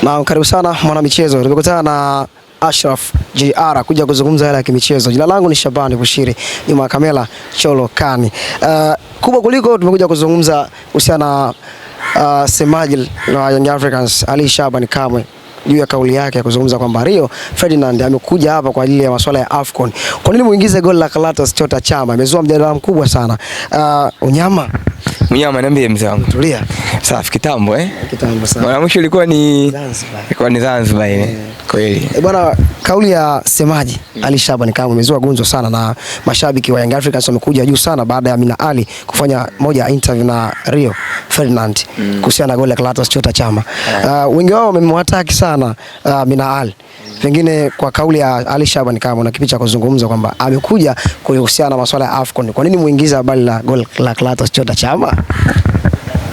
Na karibu sana mwana michezo. Tumekutana na Ashraf JR kuja kuzungumza yale ya kimichezo. Jina langu ni Shabani Bushiri, nyuma ya kamera Cholo Kani. Kubwa kuliko tumekuja kuzungumza kuhusiana na semaji la Young Africans Ali Shabani Kamwe juu ya kauli yake ya kuzungumza kwamba Rio Ferdinand amekuja hapa kwa ajili ya masuala ya AFCON. Kwa nini muingize goli la Clatous Chota Chama? Imezua mjadala mkubwa sana. Unyama niambie mzee wangu. Tulia. Safi kitambo Kitambo sana. Mara mwisho ilikuwa ni Zanzibar ile. Kweli. Bwana, kauli ya semaji Ali Shabani Kamwe imezua gunzo sana na mashabiki wa Young Africans wamekuja juu sana baada ya Mina Ali kufanya moja ya interview na Rio Ferdinand kuhusiana na goli la Clatous Chota Chama. Wengi wao wamemwataki sana Mina Ali. Pengine kwa kauli ya Ali Shabani Kamwe na kipi cha kuzungumza kwamba amekuja kuhusiana na masuala ya AFCON. Kwa nini muingiza habari la goli la Clatous Chota Chama?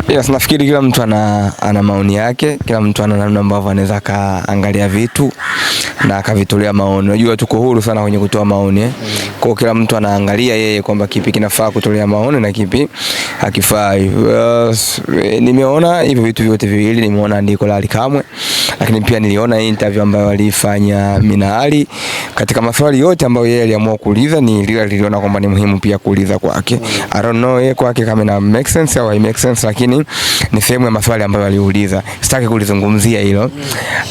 Yes, nafikiri kila mtu ana maoni yake, kila mtu ana namna ambavyo anaweza kaangalia vitu na akavitolea maoni. Unajua tuko huru sana kwenye kutoa maoni. Kwa kila mtu anaangalia yeye kwamba kipi kinafaa kutolea maoni na kipi hakifai. Nimeona hivyo vitu vyote viwili, nimeona andiko la Ali Kamwe, lakini pia niliona interview ambayo alifanya Mina Ali. Katika maswali yote ambayo yeye aliamua kuuliza ni lile niliona kwamba ni muhimu pia kuuliza kwake. I don't know yeye kwake kama ina make sense au make sense, lakini ni sehemu ya maswali ambayo aliuliza. Sitaki kulizungumzia hilo.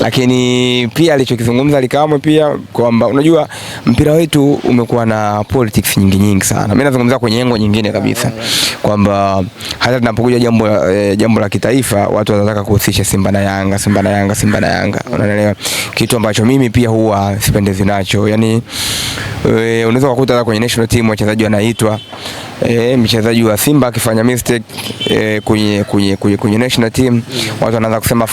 Lakini pia alichokizungumza Ali Kamwe pia kwamba unajua mpira wetu umekuwa na politics nyingi sana. Mimi nazungumzia kwenye engo nyingine kabisa kwamba hata tunapokuja jambo la kitaifa watu wanataka kuhusisha Simba na Yanga. Unaelewa? Kitu ambacho mimi pia huwa sipendezi nacho. Yaani unaweza kukuta hata kwenye national team wachezaji wanaitwa mchezaji wa Simba akifanya mistake kwenye national team watu wanaanza kusema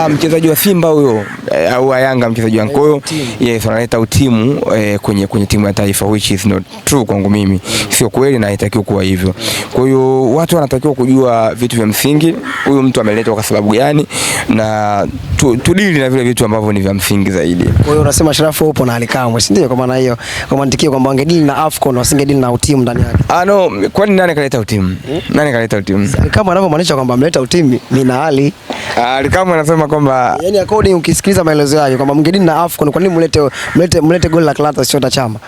mchezaji wa Simba huyo au wa Yanga mchezaji wa Nkoyo, yes, wanaleta utimu kwenye timu ya taifa, which is not true kwangu mimi. Sio kweli na haitakiwi kuwa hivyo. Kwa hiyo watu wanatakiwa kujua vitu vya msingi, huyu mtu ameletwa kwa sababu gani, na tudili na vile vitu ambavyo ni vya msingi zaidi. Kwa hiyo unasema Sharafu upo na Ali Kamwe, si ndio? Kwa maana hiyo kwa mantikio kwamba wangedili na AFCON wasingedili na utimu ndani yake. No, kwani nani kaleta utimu? Nani kaleta utimu? Ali Kamwe anavyomaanisha kwamba ameleta utimu Mina Ali. Ali Kamwe anasema kwamba yani according ukisikiliza maelezo yake kwamba mngedili na AFCON, kwa nini mlete goli la Clatous Chota Chama?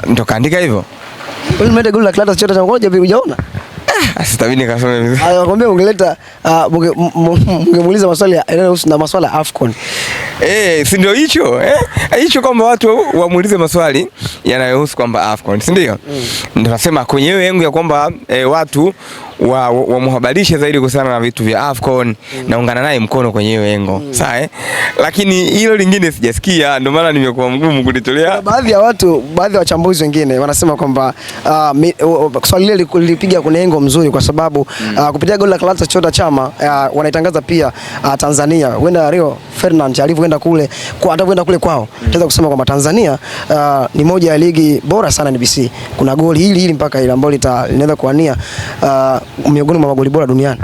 Ndio kaandika hivyo. Kwa nini mlete goli la Clatous Chota Chama? Ngoja hujaona? Asitabini kasome vizuri. Nakwambia ungeleta ungemuuliza maswali yanayohusu na maswala ya AFCON. Si ndio hicho? Hicho kwamba watu waamulize maswali yanayohusu kwamba AFCON, si ndio? Ndio nasema kwenye hiyo yangu ya kwamba watu wamuhabarishe zaidi kuhusiana na vitu vya AFCON, naungana naye mkono kwenye hiyo yengo. Sawa lakini hilo lingine sijasikia, ndio maana nimekuwa mgumu kulitolea. Baadhi ya wachambuzi wengine wanasema kwamba swali lile lilipiga kwenye yengo mzuri kwa sababu kupitia goli la Clatous Chota Chama wanaitangaza pia Tanzania. Huenda Rio Ferdinand alivyoenda kule kwao, tunaweza kusema kwamba Tanzania ni moja ya ligi bora sana NBC. Kuna goli hili mpaka ile ambalo linaweza kuania miongoni mwa magoli bora duniani.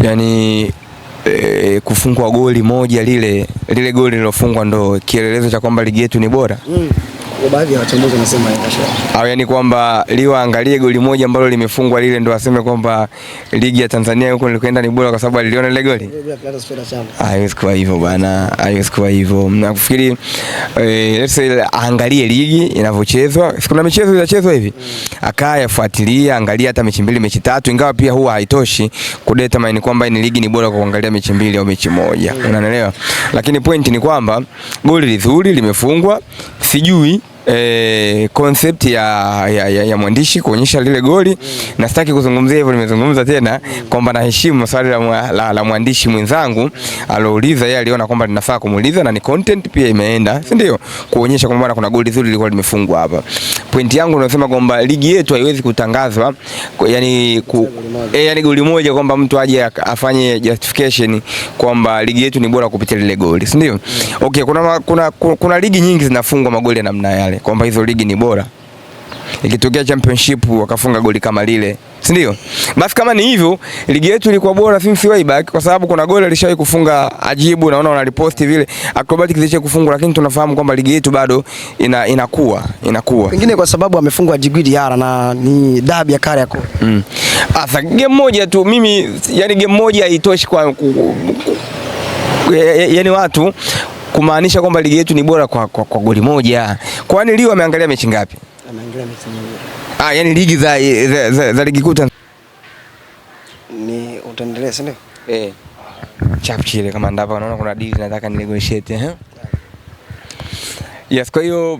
Yaani kufungwa goli moja lile goli lilofungwa ndo kielelezo cha kwamba ligi yetu ni bora. Baadhi ya wachambuzi wanasema hivyo. Au yani kwamba Liwa angalie goli moja ambalo limefungwa lile ndo aseme kwamba ligi ya Tanzania huko nilikwenda ni bora kwa sababu aliona ile goli. Haiwezi kuwa hivyo bwana, haiwezi kuwa hivyo. Nafikiri let's say angalie ligi inavyochezwa. Kuna michezo inachezwa hivi. Akayafuatilia, angalia hata mechi 2 mechi 3, ingawa pia huwa haitoshi kudetermine kwamba ni ligi ni bora kwa kuangalia mechi 2 au mechi 1. Unaelewa? Lakini point ni kwamba goli lizuri limefungwa. Sijui concept ya mwandishi kuonyesha lile goli, na sitaki kuzungumzia hivyo, nimezungumza tena kwamba naheshimu swali la mwandishi mwenzangu alouliza. Yeye aliona kwamba linafaa kumuuliza na ni content pia imeenda, si ndio, kuonyesha kwamba kuna goli zuri lilikuwa limefungwa hapa. Point yangu nasema kwamba ligi yetu haiwezi kutangazwa yani yani goli moja kwamba mtu aje afanye justification kwamba ligi yetu ni bora kupitia lile goli, si ndio? Okay, kuna ligi nyingi zinafungwa magoli ya namna yale kwamba hizo ligi ni bora. Ikitokea championship wakafunga goli kama lile, si ndio? Basi kama ni hivyo ligi yetu ilikuwa bora since way back, kwa sababu kuna goli alishawahi kufunga Ajibu, naona wanaliposti vile acrobatic zilicho kufungwa, lakini tunafahamu kwamba ligi yetu bado inakuwa. Pengine kwa sababu amefungwa Djigui Diarra na ni dabi ya Kariakoo. Asa game moja tu mimi, yani game moja haitoshi kwa Yaani watu kumaanisha kwamba ligi yetu ni bora kwa goli moja. Kwani Lio ameangalia mechi ngapi? Ameangalia mechi nyingi. Yaani ligi za ligi kuu ni utaendelea, si ndio? Chapchile kama ndapa unaona kuna deal nataka ni negotiate Yes, kwa hiyo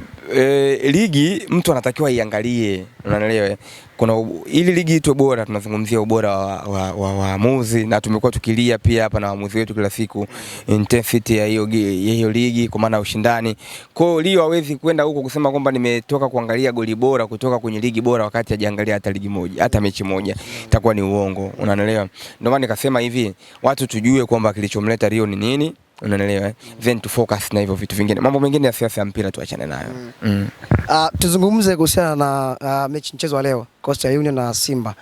ligi mtu anatakiwa iangalie, unaelewa? Kuna ili ligi itwe bora, tunazungumzia ubora wa waamuzi, na tumekuwa tukilia pia hapa na waamuzi wetu kila siku intensity ya hiyo ligi, kwa maana ushindani. Kwa hiyo Lio hawezi kwenda huko kusema kwamba nimetoka kuangalia goli bora kutoka kwenye ligi bora wakati hajaangalia hata ligi moja, hata mechi moja. Itakuwa ni uongo, unaelewa? Ndio maana nikasema hivi, watu tujue kwamba kilichomleta Lio ni nini. Unaelewa then to focus na hivyo vitu vingine, mambo mengine ya siasa ya mpira tuachane nayo. Tuzungumze kuhusiana na mchezo wa leo Coastal Union na Simba.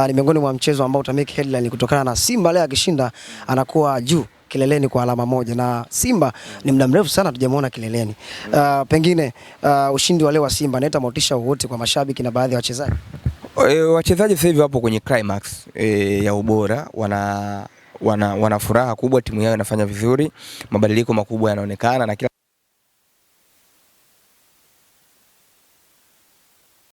Ni miongoni mwa mchezo ambao utamake headline kutokana na Simba leo akishinda anakuwa juu kileleni kwa alama moja, na Simba ni muda mrefu sana tujamuona kileleni. Pengine ushindi wa leo wa Simba unaleta motisha wote kwa mashabiki na baadhi ya wachezaji. Wachezaji sasa hivi wapo kwenye climax ya ubora, wana furaha kubwa, timu yao inafanya vizuri, mabadiliko makubwa yanaonekana na kila